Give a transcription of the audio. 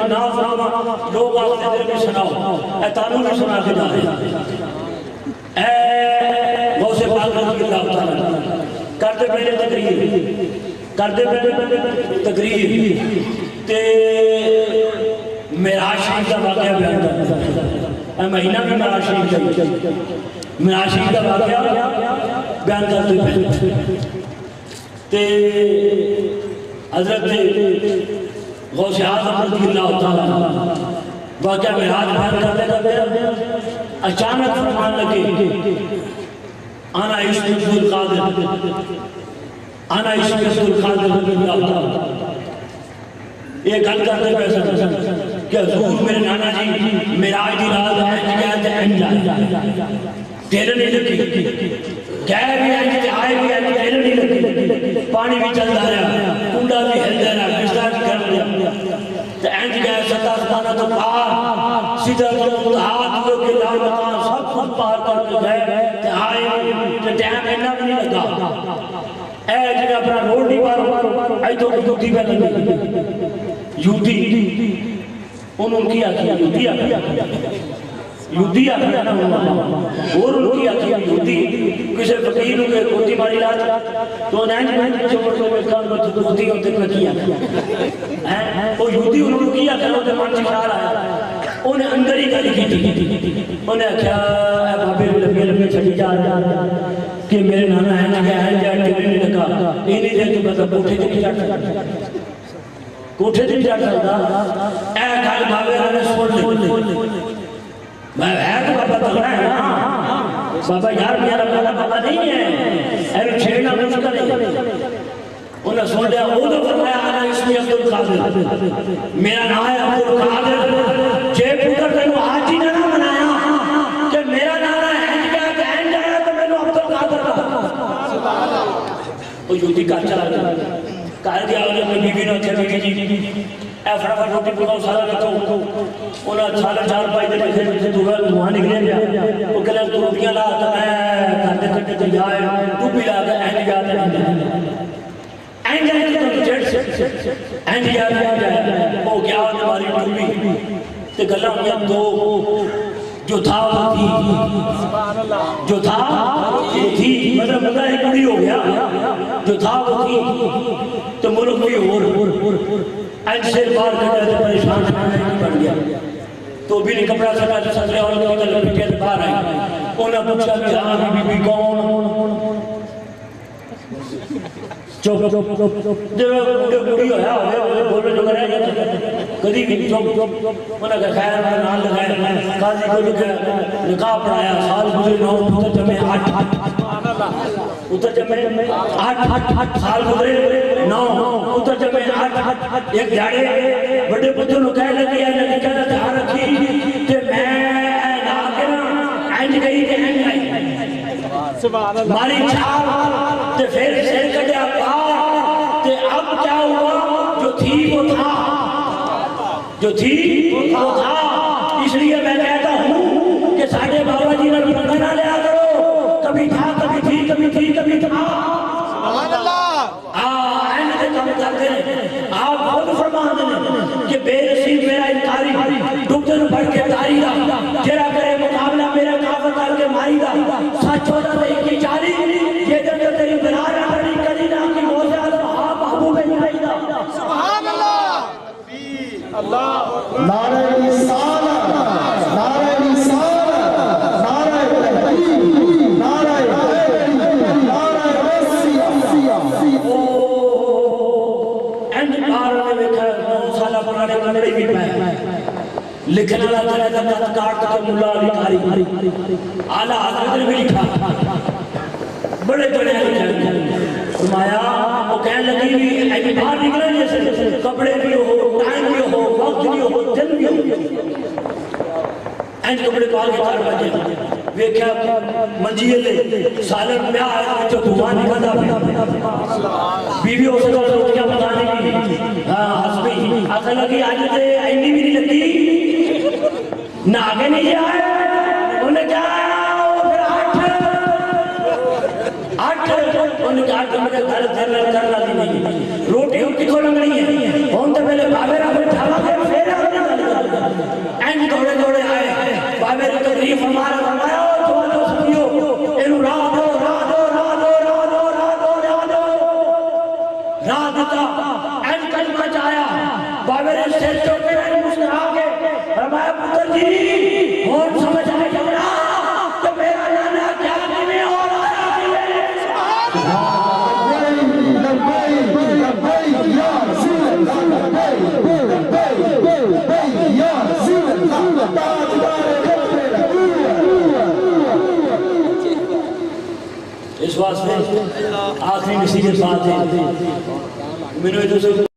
نا سناوا لوگ آتے دل میں سناؤ اے تانوں بھی سنا کے جا رہے اے غوث پاک رضی اللہ تعالیٰ کرتے پہلے تقریر تے معراج شریف کا واقعہ بیان کرتا اے مہینہ بھی معراج شریف کا معراج شریف کا واقعہ بیان کرتے پہلے تے حضرت غوث اعظم رضی اللہ تعالیٰ واقعہ معراج بیان کرتے اچانک فرمان لگے انا عشق عبد القادر انا عشق عبد القادر رضی اللہ تعالیٰ یہ گل کرتے پیسے کہ حضور میرے نانا جی معراج دی رات ہے کہتے ہیں تیرے نہیں لگی گئے بھی ہے کہ آئے بھی ہے کہ تیرے نہیں لگی پانی بھی چلتا رہا کنڈا بھی ہلتا رہا بستر بھی کر لیا تو اینج گئے ستا سبانہ تو پار سیدھا تو ہاتھ لوگ کے لال مکان سب کچھ پار کر کے گئے تو آئے تو ٹائم اینا بھی نہیں لگا اے جنہیں اپنا روڈ نہیں پارو اے تو یوتی پہ لگی یوتی انہوں کی آتی یوتی آتی یوتی آتی اور ان کی آتی یوتی کسی فقیر کے کوتی ماری لاج تو نینج میں چھوڑ تو میں کام کو کوتی ہوتے میں کیا وہ یوتی انہوں کی آتی انہوں نے مانچ خیال آیا انہیں اندر ہی کری کی تھی انہیں کیا اے بابے لمبے لمبے چھڑی جا رہا کہ میرے نانا ہے نا کہ ہے جائے ٹیلے نہیں لگا انہیں دے تو بس کوٹھے تھی جاتا کوٹھے تھی جاتا اے گھر بابے رہنے سوڑ لے میں ہے تو بابا تغرہ ہے نا بابا یار میرا بابا نہیں ہے اے چھیڑنا مشکل ہے انہیں سوڑ لیا وہ تو فرمایا آنا اس میں عبد القادر میرا نام ہے عبد القادر جے پوٹر تینوں آج ہی نہ منایا کہ میرا نام ہے اینج گیا کہ اینج آیا تو میں نے عبد القادر رہا وہ یوتی کار چلا گیا کار دیا ہوئے میں بیوی نہ تھے بیوی جی اے فٹافٹ روٹی پکاؤ سارا رکھو انہیں سارا چار پائی دے پھر تو وہاں نکلے گیا وہ کہلے تو روٹیاں لا تو میں کھاتے کھاتے تو جائے تو بھی لا کے اینج گیا اینج آیا تو جڑ سے اینج گیا وہ کیا ہماری ٹوبی تے گلہ ہویا دو جو تھا وہ تھی جو تھا وہ تھی مطلب مدہ ایک بڑی ہو گیا جو تھا وہ تھی تو ملک بھی اور اینج سے بار کرتا ہے تو پریشان بڑھ گیا تو بھی نے کپڑا سکا تو سکرے اور تو ادھر لپٹے تو باہر آئی انہیں پوچھا کہ ہاں بی بی کون چوپ جب بڑی ہویا بولے جو کرے کدی بھی چوپ انہیں کہا خیر میں نال لگائے قاضی کو لکھا نکاح پڑھایا سال گزرے 9 اتر جمعے 8 اتر جمعے 8 سال گزرے 9 اتر جمعے 8 ایک جاڑے بڑے بچوں نے کہہ لگی ہے لگی کہنا چاہ رکھی کہ میں نہ کرنا اینج گئی کہ اینج آئی ماری چھاپ تے پھر سیر کٹیا پار تے اب کیا ہوا جو تھی وہ تھا جو تھی وہ تھا اس لیے میں کہتا ہوں کہ ساڑھے بابا جی نے پتہ نہ لیا کرو کبھی تھا کبھی تھی کبھی تھی کبھی تھا سبحان اللہ اینڈ سے کم کرتے ہیں آپ خود فرمان دیں کہ بے رسید میرا انکاری ڈکتر پڑھ کے تاری دا جرا کرے مقابلہ میرا کافر کر کے ماری دا سچ ہوتا دے کی چاری یہ جنگ تیری بلار اپنی کری نام کی موزے آدم آپ محبوب نہیں دا سبحان اللہ اللہ نعرہ رسالہ نعرہ رسالہ نعرہ تحقیق نعرہ تحقیق نعرہ رسیہ اینڈ پار میں دیکھا 9 سالہ پرانے کمرے بھی پائے لکھنا لگا تھا کارٹ کے ملا علی تاری اعلیٰ حضرت نے بھی لکھا بڑے بڑے فرمایا وہ کہنے لگی بھی ایک باہر نکلے جیسے کپڑے بھی ہو ٹائم بھی ہو وقت بھی ہو دن بھی ہو اینج کپڑے پال کے 4 بجے ویکھیا منجیل لے سالن پیا ہے جو دھواں نکلتا پیا بیوی اس کو روٹیاں پکانے کی ہاں ہسبی آخر لگی آج تے اینی بھی نہیں لگی نہ آگے نہیں آئے انہیں کیا انہیں کہا کہ مجھے گھر کرنا دی نہیں روٹی ہم کتوں لگ رہی ہیں ہم تو پہلے بابے رہا پھر ٹھالا پھر پھر این دوڑے دوڑے آئے بابے نے تقریف ہمارا فرمایا تو سنیو اینو راہ دو راہ دو راہ دو راہ دو راہ دو راہ دو راہ دیتا این کلمہ چاہیا بابے نے سیل چوکے این مسلم آگے فرمایا پتر جی اور سمجھ آئے جمعہ تو میرا نانا کیا میں اور آیا اس واسطے آخری نصیحت بات ہے میں نے